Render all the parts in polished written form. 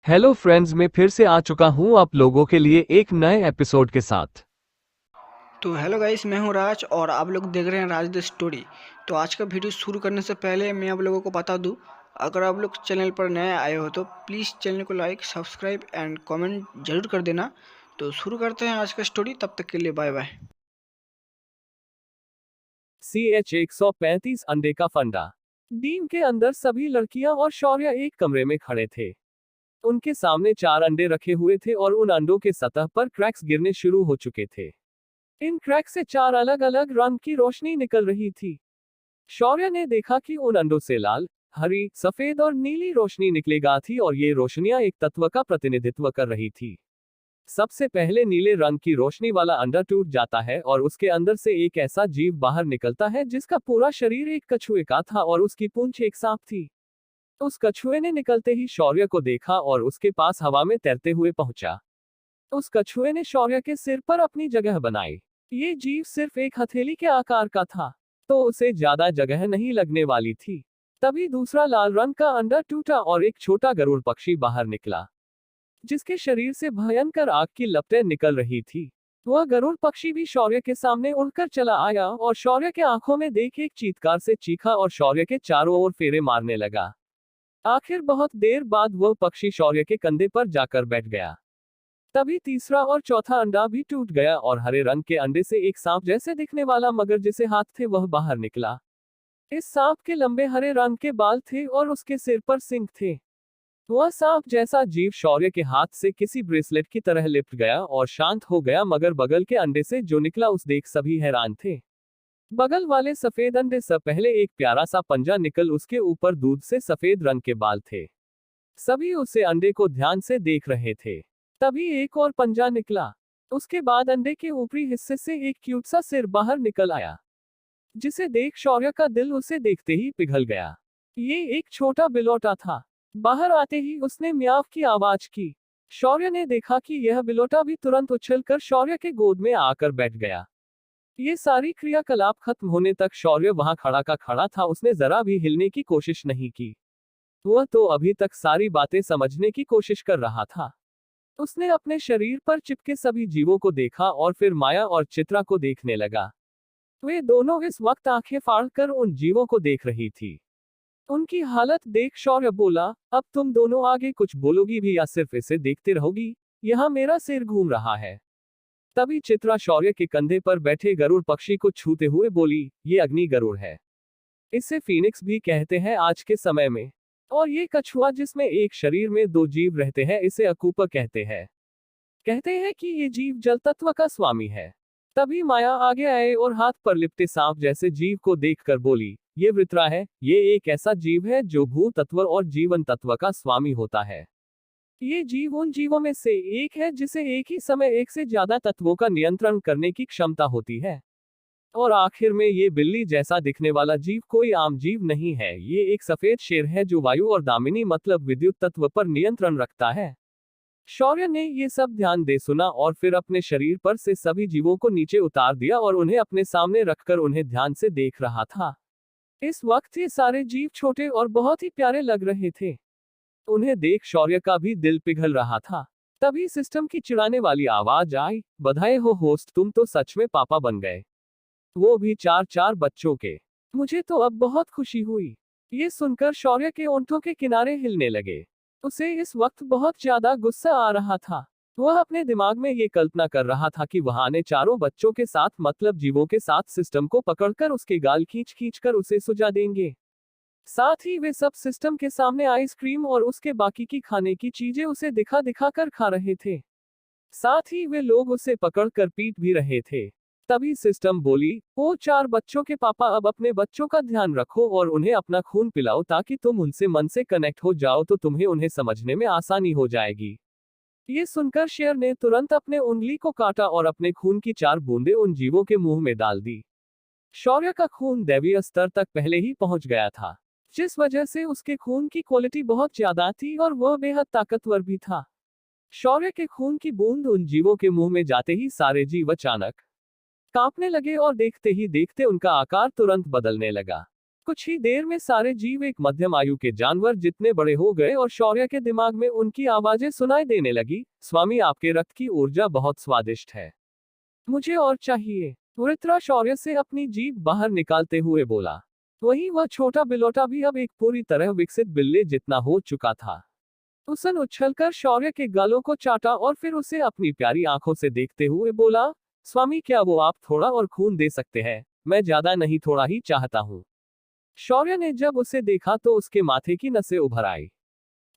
Hello friends, मैं फिर से आ चुका हूं आप लोगों के लिए एक नए एपिसोड के साथ। तो हेलो गाइस, मैं हूं राज और आप लोग देख रहे हैं राज द स्टोरी। तो आज का वीडियो शुरू करने से पहले मैं आप लोगों को बता दूं, अगर आप लोग चैनल पर नए आए हो तो प्लीज़ चैनल को लाइक, सब्सक्राइब एंड कमेंट जरूर कर देना। तो शुरू करते हैं आज का स्टोरी, तब तक के लिए बाय बाय। CH 135 अंडे का फंडा। डीन के अंदर सभी लड़कियां और शौर्य एक कमरे में खड़े थे। उनके सामने 4 अंडे रखे हुए थे और उन अंडों के सतह पर क्रैक्स गिरने शुरू हो चुके थे। इन क्रैक से 4 अलग अलग रंग की रोशनी निकल रही थी। शौर्य ने देखा कि उन अंडों से लाल, हरी, सफेद और नीली रोशनी निकलेगा थी और ये रोशनियां एक तत्व का प्रतिनिधित्व कर रही थी। सबसे पहले नीले रंग की रोशनी वाला अंडा टूट जाता है और उसके अंदर से एक ऐसा जीव बाहर निकलता है जिसका पूरा शरीर एक कछुए का था और उसकी पूंछ एक सांप थी। उस कछुए ने निकलते ही शौर्य को देखा और उसके पास हवा में तैरते हुए पहुंचा। उस कछुए ने शौर्य के सिर पर अपनी जगह बनाई। ये जीव सिर्फ एक हथेली के आकार का था, तो उसे ज्यादा जगह नहीं लगने वाली थी। तभी दूसरा लाल रंग का अंडा टूटा और एक छोटा गरुड़ पक्षी बाहर निकला, जिसके शरीर से भयंकर आग की लपटें निकल रही थी। वह गरुड़ पक्षी भी शौर्य के सामने उड़कर चला आया और शौर्य के आंखों में देख एक चीत्कार से चीखा और शौर्य के चारों ओर फेरे मारने लगा। आखिर बहुत देर बाद वह पक्षी शौर्य के कंधे पर जाकर बैठ गया। तभी तीसरा और चौथा अंडा भी टूट गया और हरे रंग के अंडे से एक सांप जैसे दिखने वाला मगर जिसे हाथ थे वह बाहर निकला। इस सांप के लंबे हरे रंग के बाल थे और उसके सिर पर सिंग थे। वह सांप जैसा जीव शौर्य के हाथ से किसी ब्रेसलेट की तरह लिपट गया और शांत हो गया, मगर बगल के अंडे से जो निकला उस देख सभी हैरान थे। बगल वाले सफेद अंडे से पहले एक प्यारा सा पंजा निकल उसके ऊपर दूध से सफेद रंग के बाल थे। सभी उसे अंडे को ध्यान से देख रहे थे। तभी एक और पंजा निकला। उसके बाद अंडे के ऊपरी हिस्से से एक क्यूट सा सिर बाहर निकल आया, जिसे देख शौर्य का दिल उसे देखते ही पिघल गया। ये एक छोटा बिलोटा था। बाहर आते ही उसने म्याव की आवाज की। शौर्य ने देखा कि यह बिलोटा भी तुरंत उछलकर शौर्य के गोद में आकर बैठ गया। ये सारी क्रियाकलाप खत्म होने तक शौर्य वहां खड़ा का खड़ा था, उसने जरा भी हिलने की कोशिश नहीं की। वह तो अभी तक सारी बातें समझने की कोशिश कर रहा था। उसने अपने शरीर पर चिपके सभी जीवों को देखा और फिर माया और चित्रा को देखने लगा। वे दोनों इस वक्त आंखें फाड़कर उन जीवों को देख रही थी। उनकी हालत देख शौर्य बोला, अब तुम दोनों आगे कुछ बोलोगी भी या सिर्फ इसे देखते रहोगी? यहाँ मेरा सिर घूम रहा है। तभी चित्रा शौर्य के कंधे पर बैठे गरुड़ पक्षी को छूते हुए बोली, ये अग्नि गरुड़ है। इसे फीनिक्स भी कहते हैं आज के समय में। और ये कछुआ जिसमें एक शरीर में 2 जीव रहते हैं, इसे अकूपा कहते हैं। कहते हैं कि ये जीव जल तत्व का स्वामी है। तभी माया आगे आए और हाथ पर लिपटे सांप जैसे जीव को देखकर बोली, ये वृत्रा है। ये एक ऐसा जीव है जो भू तत्व और जीवन तत्व का स्वामी होता है। ये जीव उन जीवों में से एक है जिसे एक ही समय एक से ज्यादा तत्वों का नियंत्रण करने की क्षमता होती है। और आखिर में ये बिल्ली जैसा दिखने वाला जीव कोई आम जीव नहीं है, ये एक सफेद शेर है जो वायु और दामिनी मतलब विद्युत तत्व पर नियंत्रण रखता है। शौर्य ने ये सब ध्यान दे सुना और फिर अपने शरीर पर से सभी जीवों को नीचे उतार दिया और उन्हें अपने सामने रखकर उन्हें ध्यान से देख रहा था। इस वक्त ये सारे जीव छोटे और बहुत ही प्यारे लग रहे थे। उन्हें देख शौर्य का भी दिल पिघल रहा था। तभी सिस्टम की चिढ़ाने वाली आवाज आई, बधाई हो होस्ट, तुम तो सच में पापा बन गए। वो भी 4-4 बच्चों के। मुझे तो अब बहुत खुशी हुई। ये सुनकर शौर्य के ओंठों के किनारे हिलने लगे। उसे इस वक्त बहुत ज्यादा गुस्सा आ रहा था। वह अपने दिमाग में ये कल्पना कर रहा था कि वह आने चारों बच्चों के साथ मतलब जीवों के साथ सिस्टम को पकड़कर उसके गाल खींच खींच कर उसे सुझा देंगे। साथ ही वे सब सिस्टम के सामने आइसक्रीम और उसके बाकी की खाने की चीजें उसे दिखा दिखा कर खा रहे थे। साथ ही वे लोग उसे पकड़कर पीट भी रहे थे। तभी सिस्टम बोली, ओ 4 बच्चों के पापा, अब अपने बच्चों का ध्यान रखो और उन्हें अपना खून पिलाओ ताकि तुम उनसे मन से कनेक्ट हो जाओ, तो तुम्हें उन्हें समझने में आसानी हो जाएगी। ये सुनकर शेर ने तुरंत अपने उंगली को काटा और अपने खून की 4 बूंदें उन जीवों के मुंह में डाल दी। शौर्य का खून दैवीय स्तर तक पहले ही पहुंच गया था, जिस वजह से उसके खून की क्वालिटी बहुत ज्यादा थी और वह बेहद ताकतवर भी था। शौर्य के खून की बूंद उन जीवों के मुंह में जाते ही सारे जीव अचानक कांपने लगे और देखते ही देखते उनका आकार तुरंत बदलने लगा। कुछ ही देर में सारे जीव एक मध्यम आयु के जानवर जितने बड़े हो गए और शौर्य के दिमाग में उनकी आवाजें सुनाई देने लगी। स्वामी, आपके रक्त की ऊर्जा बहुत स्वादिष्ट है, मुझे और चाहिए। वृत्रा शौर्य से अपनी जीभ बाहर निकालते हुए बोला। वहीं वह छोटा बिलोटा भी अब एक पूरी तरह विकसित बिल्ली जितना हो चुका था। उसने उछलकर शौर्य के गालों को चाटा और फिर उसे अपनी प्यारी आंखों से देखते हुए बोला, स्वामी, क्या वो आप थोड़ा और खून दे सकते हैं? मैं ज्यादा नहीं, थोड़ा ही चाहता हूँ। शौर्य ने जब उसे देखा तो उसके माथे की नसें उभर आई।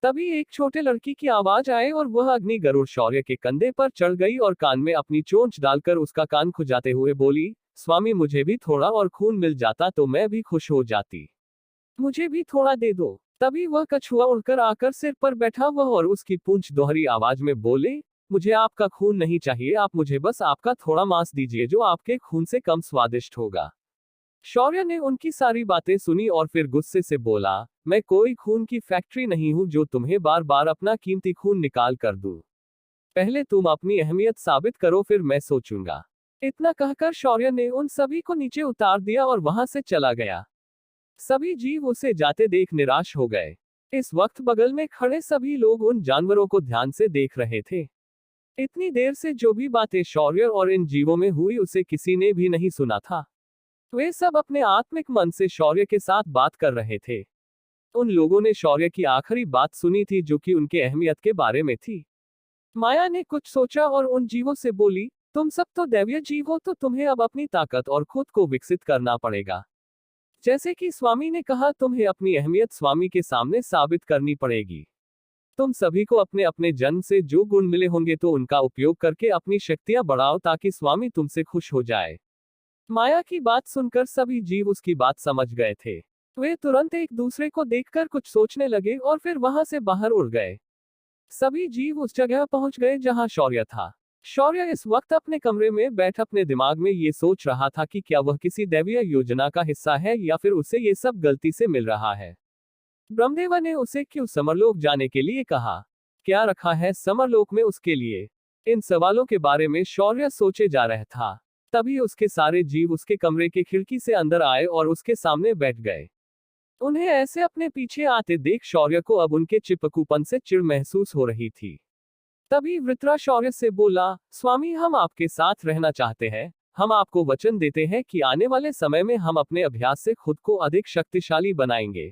तभी एक छोटे लड़की की आवाज आई और वह अग्नि गरुड़ शौर्य के कंधे पर चढ़ गई और कान में अपनी चोंच डालकर उसका कान खुजाते हुए बोली, स्वामी, मुझे भी थोड़ा और खून मिल जाता तो मैं भी खुश हो जाती, मुझे भी थोड़ा दे दो। तभी वह कछुआ उड़कर आकर सिर पर बैठा वह और उसकी पूंछ दोहरी आवाज में बोले, मुझे आपका खून नहीं चाहिए, आप मुझे बस आपका थोड़ा मांस दीजिए जो आपके खून से कम स्वादिष्ट होगा। शौर्य ने उनकी सारी बातें सुनी और फिर गुस्से से बोला, मैं कोई खून की फैक्ट्री नहीं हूं जो तुम्हें बार बार अपना कीमती खून निकाल कर दूं। पहले तुम अपनी अहमियत साबित करो, फिर मैं सोचूंगा। इतना कहकर शौर्य ने उन सभी को नीचे उतार दिया और वहां से चला गया। सभी जीव उसे जाते देख निराश हो गए। इस वक्त बगल में खड़े सभी लोग उन जानवरों को ध्यान से देख रहे थे। इतनी देर से जो भी बातें शौर्य और इन जीवों में हुई उसे किसी ने भी नहीं सुना था। वे सब अपने आत्मिक मन से शौर्य के साथ बात कर रहे थे। उन लोगों ने शौर्य की आखिरी बात सुनी थी जो कि उनके अहमियत के बारे में थी। माया ने कुछ सोचा और उन जीवों से बोली, तुम सब तो दैवीय जीव हो, तो तुम्हें अब अपनी ताकत और खुद को विकसित करना पड़ेगा। जैसे कि स्वामी ने कहा, तुम्हें अपनी अहमियत स्वामी के सामने साबित करनी पड़ेगी। तुम सभी को अपने अपने जन्म से जो गुण मिले होंगे तो उनका उपयोग करके अपनी शक्तियां बढ़ाओ ताकि स्वामी तुमसे खुश हो जाए। माया की बात सुनकर सभी जीव उसकी बात समझ गए थे। वे तुरंत एक दूसरे को देखकर कुछ सोचने लगे और फिर वहां से बाहर उड़ गए। सभी जीव उस जगह पहुंच गए जहां शौर्य था। शौर्य इस वक्त अपने कमरे में बैठ अपने दिमाग में ये सोच रहा था कि क्या वह किसी दैवीय योजना का हिस्सा है या फिर उसे ये सब गलती से मिल रहा है। ब्रह्मदेव ने उसे क्यों समरलोक जाने के लिए कहा? क्या रखा है समरलोक में उसके लिए? इन सवालों के बारे में शौर्य सोचे जा रहा था। तभी उसके सारे जीव उसके कमरे के खिड़की से अंदर आए और उसके सामने बैठ गए। उन्हें ऐसे अपने पीछे आते देख शौर्य को अब उनके चिपकूपन से चिढ़ महसूस हो रही थी। तभी वृत्रा शौर्य से बोला, स्वामी, हम आपके साथ रहना चाहते हैं। हम आपको वचन देते हैं कि आने वाले समय में हम अपने अभ्यास से खुद को अधिक शक्तिशाली बनाएंगे।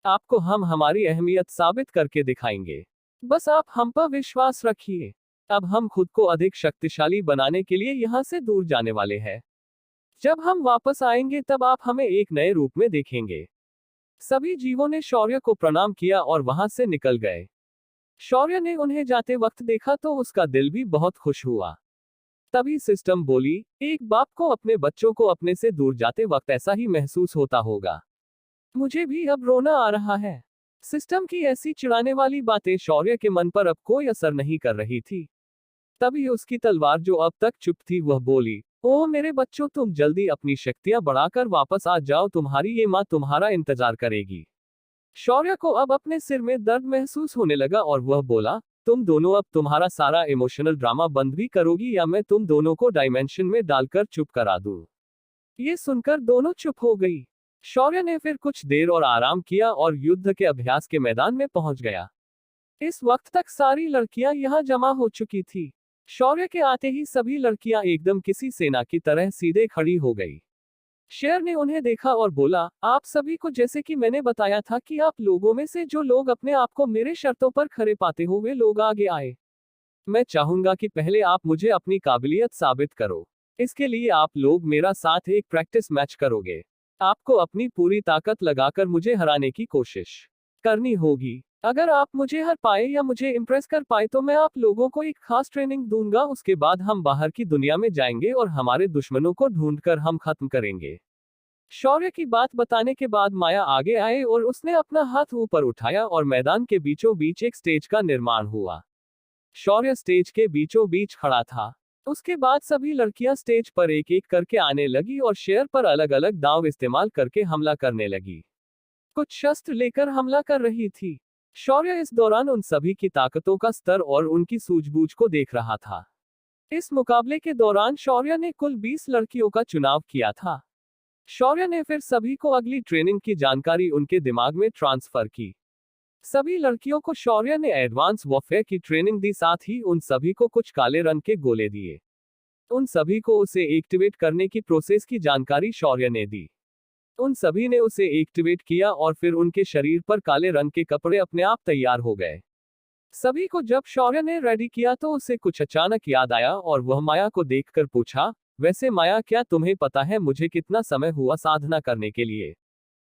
आपको हम हमारी अहमियत साबित करके दिखाएंगे। बस आप हम पर विश्वास रखिए। अब हम खुद को अधिक शक्तिशाली बनाने के लिए यहाँ से दूर जाने वाले हैं। जब हम वापस आएंगे तब आप हमें एक नए रूप में देखेंगे। सभी जीवों ने शौर्य को प्रणाम किया और वहां से निकल गए। शौर्य ने उन्हें जाते वक्त देखा तो उसका दिल भी बहुत खुश हुआ। तभी सिस्टम बोली, एक बाप को अपने बच्चों को अपने से दूर जाते वक्त ऐसा ही महसूस होता होगा। मुझे भी अब रोना आ रहा है। सिस्टम की ऐसी चिढ़ाने वाली बातें शौर्य के मन पर अब कोई असर नहीं कर रही थी। तभी उसकी तलवार जो अब तक चुप थी वह बोली, ओह मेरे बच्चों, तुम जल्दी अपनी शक्तियां बढ़ाकर वापस आ जाओ, तुम्हारी ये माँ तुम्हारा इंतजार करेगी। शौर्य को अब अपने सिर में दर्द महसूस होने लगा और वह बोला, तुम दोनों अब तुम्हारा सारा इमोशनल ड्रामा बंद भी करोगी या मैं तुम दोनों को डायमेंशन में डालकर चुप करा दूं। ये सुनकर दोनों चुप हो गई। शौर्य ने फिर कुछ देर और आराम किया और युद्ध के अभ्यास के मैदान में पहुंच गया। इस वक्त तक सारी लड़कियां यहां जमा हो चुकी थी। शौर्य के आते ही सभी लड़कियां एकदम किसी सेना की तरह सीधे खड़ी हो गई। शेर ने उन्हें देखा और बोला, आप सभी को जैसे कि मैंने बताया था कि आप लोगों में से जो लोग अपने आप को मेरे शर्तों पर खरे पाते हो वे लोग आगे आए। मैं चाहूंगा कि पहले आप मुझे अपनी काबिलियत साबित करो। इसके लिए आप लोग मेरा साथ एक प्रैक्टिस मैच करोगे। आपको अपनी पूरी ताकत लगाकर मुझे हराने की कोशिश करनी होगी। अगर आप मुझे हर पाए या मुझे इम्प्रेस कर पाए तो मैं आप लोगों को एक खास ट्रेनिंग दूंगा। उसके बाद हम बाहर की दुनिया में जाएंगे और हमारे दुश्मनों को ढूंढकर हम खत्म करेंगे। शौर्य की बात बताने के बाद माया आगे आए और उसने अपना हाथ ऊपर उठाया और मैदान के बीचों बीच एक स्टेज का निर्माण हुआ। शौर्य स्टेज के बीचों बीच खड़ा था। उसके बाद सभी लड़कियां स्टेज पर एक एक करके आने लगी और शेर पर अलग अलग दांव इस्तेमाल करके हमला करने लगी। कुछ शस्त्र लेकर हमला कर रही थी। शौर्य इस दौरान उन सभी की ताकतों का स्तर और उनकी सूझबूझ को देख रहा था। इस मुकाबले के दौरान शौर्य ने कुल 20 लड़कियों का चुनाव किया था। शौर्य ने फिर सभी को अगली ट्रेनिंग की जानकारी उनके दिमाग में ट्रांसफर की। सभी लड़कियों को शौर्य ने एडवांस वॉरफेयर की ट्रेनिंग दी, साथ ही उन सभी को कुछ काले रंग के गोले दिए। उन सभी को उसे एक्टिवेट करने की प्रोसेस की जानकारी शौर्य ने दी। उन सभी ने उसे एक्टिवेट किया और फिर उनके शरीर पर काले रंग के कपड़े अपने आप तैयार हो गए। सभी को जब शौर्य ने रेडी किया तो उसे कुछ अचानक याद आया और वह माया को देखकर पूछा, वैसे माया, क्या तुम्हें पता है मुझे कितना समय हुआ साधना करने के लिए?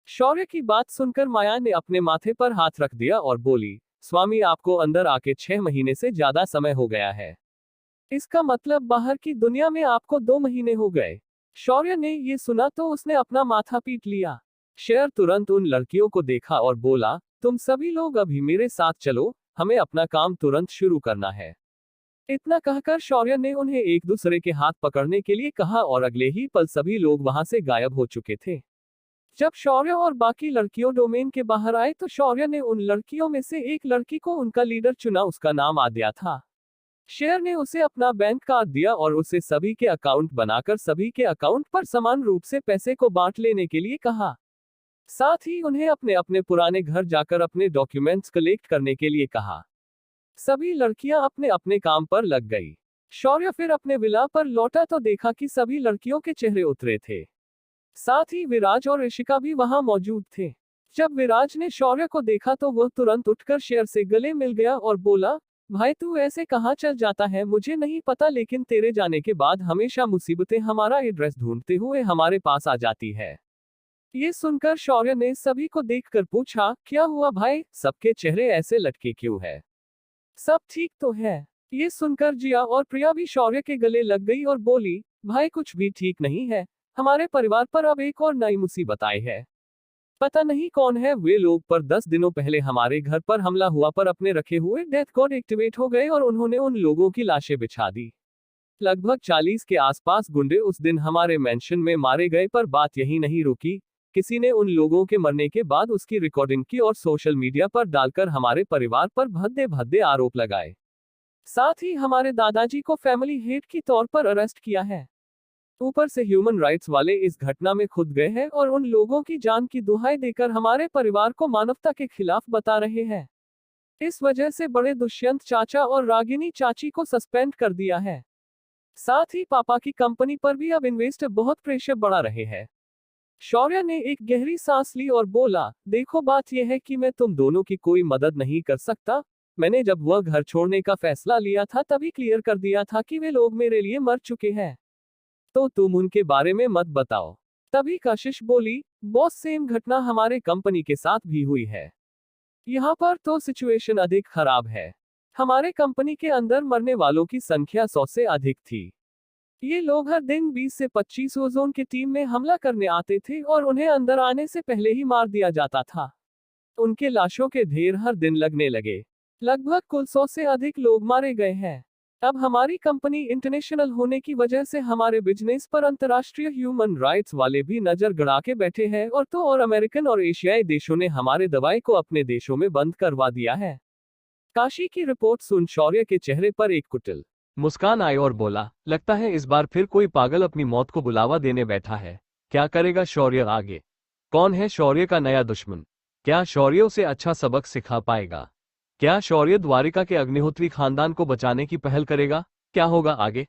शौर्य की बात सुनकर माया ने अपने माथे पर हाथ रख दिया और बोली, स्वामी, आपको अंदर आके 6 महीने से ज्यादा समय हो गया है। इसका मतलब बाहर की दुनिया में आपको 2 महीने हो गए। शौर्य ने ये सुना तो उसने अपना माथा पीट लिया। शेर तुरंत उन लड़कियों को देखा और बोला, तुम सभी लोग अभी मेरे साथ चलो, हमें अपना काम तुरंत शुरू करना है। इतना कहकर शौर्य ने उन्हें एक दूसरे के हाथ पकड़ने के लिए कहा और अगले ही पल सभी लोग वहां से गायब हो चुके थे। जब शौर्य और बाकी लड़कियों डोमेन के बाहर आए तो शौर्य ने उन लड़कियों में से एक लड़की को उनका लीडर चुना। उसका नाम आद्या था। शेर ने उसे अपना बैंक कार्ड दिया और उसे सभी के अकाउंट बनाकर सभी के अकाउंट पर समान रूप से पैसे को बांट लेने के लिए कहा। साथ ही उन्हें अपने अपने पुराने घर जाकर अपने डॉक्यूमेंट्स कलेक्ट करने के लिए कहा। सभी लड़कियां अपने अपने काम पर लग गई। शौर्य फिर अपने विला पर लौटा तो देखा कि सभी लड़कियों के चेहरे उतरे थे। साथ ही विराज और ऋषिका भी वहां मौजूद थे। जब विराज ने शौर्य को देखा तो वह तुरंत उठकर शेर से गले मिल गया और बोला, भाई तू ऐसे कहाँ चल जाता है मुझे नहीं पता, लेकिन तेरे जाने के बाद हमेशा मुसीबतें हमारा एड्रेस ढूंढते हुए हमारे पास आ जाती है। ये सुनकर शौर्य ने सभी को देखकर पूछा, क्या हुआ भाई, सबके चेहरे ऐसे लटके क्यों है? सब ठीक तो है? ये सुनकर जिया और प्रिया भी शौर्य के गले लग गई और बोली, भाई कुछ भी ठीक नहीं है, हमारे परिवार पर अब एक और नई मुसीबत आई है। पता नहीं कौन है वे लोग, पर 10 दिनों पहले हमारे घर पर हमला हुआ पर अपने रखे हुए डेथ कोड एक्टिवेट हो गए और उन्होंने उन लोगों की लाशें बिछा दी। लगभग 40 के आसपास गुंडे उस दिन हमारे मेंशन में मारे गए, पर बात यही नहीं रुकी। किसी ने उन लोगों के मरने के बाद उसकी रिकॉर्डिंग की और सोशल मीडिया पर डालकर हमारे परिवार पर भद्दे भद्दे आरोप लगाए। साथ ही हमारे दादाजी को फैमिली हेट की तौर पर अरेस्ट किया है। ऊपर से ह्यूमन राइट्स वाले इस घटना में खुद गए हैं और उन लोगों की जान की दुहाई देकर हमारे परिवार को मानवता के खिलाफ बता रहे हैं। इस वजह से बड़े दुष्यंत चाचा और रागिनी चाची को सस्पेंड कर दिया है। साथ ही पापा की कंपनी पर भी अब इन्वेस्टर बहुत प्रेशर बढ़ा रहे हैं। शौर्य ने एक गहरी सांस ली और बोला, देखो बात यह है कि मैं तुम दोनों की कोई मदद नहीं कर सकता। मैंने जब वह घर छोड़ने का फैसला लिया था तभी क्लियर कर दिया था कि वे लोग मेरे लिए मर चुके हैं, तो तुम उनके बारे में मत बताओ। तभी कशिश बोली, बॉस सेम घटना हमारे कंपनी के साथ भी हुई है। यहाँ पर तो सिचुएशन अधिक खराब है। हमारे कंपनी के अंदर मरने वालों की संख्या 100 से अधिक थी। ये लोग हर दिन 20 से 25 ओजोन की टीम में हमला करने आते थे और उन्हें अंदर आने से पहले ही मार दिया जाता था। उनके लाशों के ढेर हर दिन लगने लगे। लगभग कुल 100 से अधिक लोग मारे गए हैं। अब हमारी कंपनी इंटरनेशनल होने की वजह से हमारे बिजनेस पर अंतर्राष्ट्रीय ह्यूमन राइट्स वाले भी नजर गड़ा के बैठे हैं और तो और अमेरिकन और एशियाई देशों ने हमारे दवाई को अपने देशों में बंद करवा दिया है। काशी की रिपोर्ट सुन शौर्य के चेहरे पर एक कुटिल मुस्कान आई और बोला, लगता है इस बार फिर कोई पागल अपनी मौत को बुलावा देने बैठा है। क्या करेगा शौर्य आगे? कौन है शौर्य का नया दुश्मन? क्या शौर्य उसे अच्छा सबक सिखा पाएगा? क्या शौर्य द्वारिका के अग्निहोत्री खानदान को बचाने की पहल करेगा? क्या होगा आगे?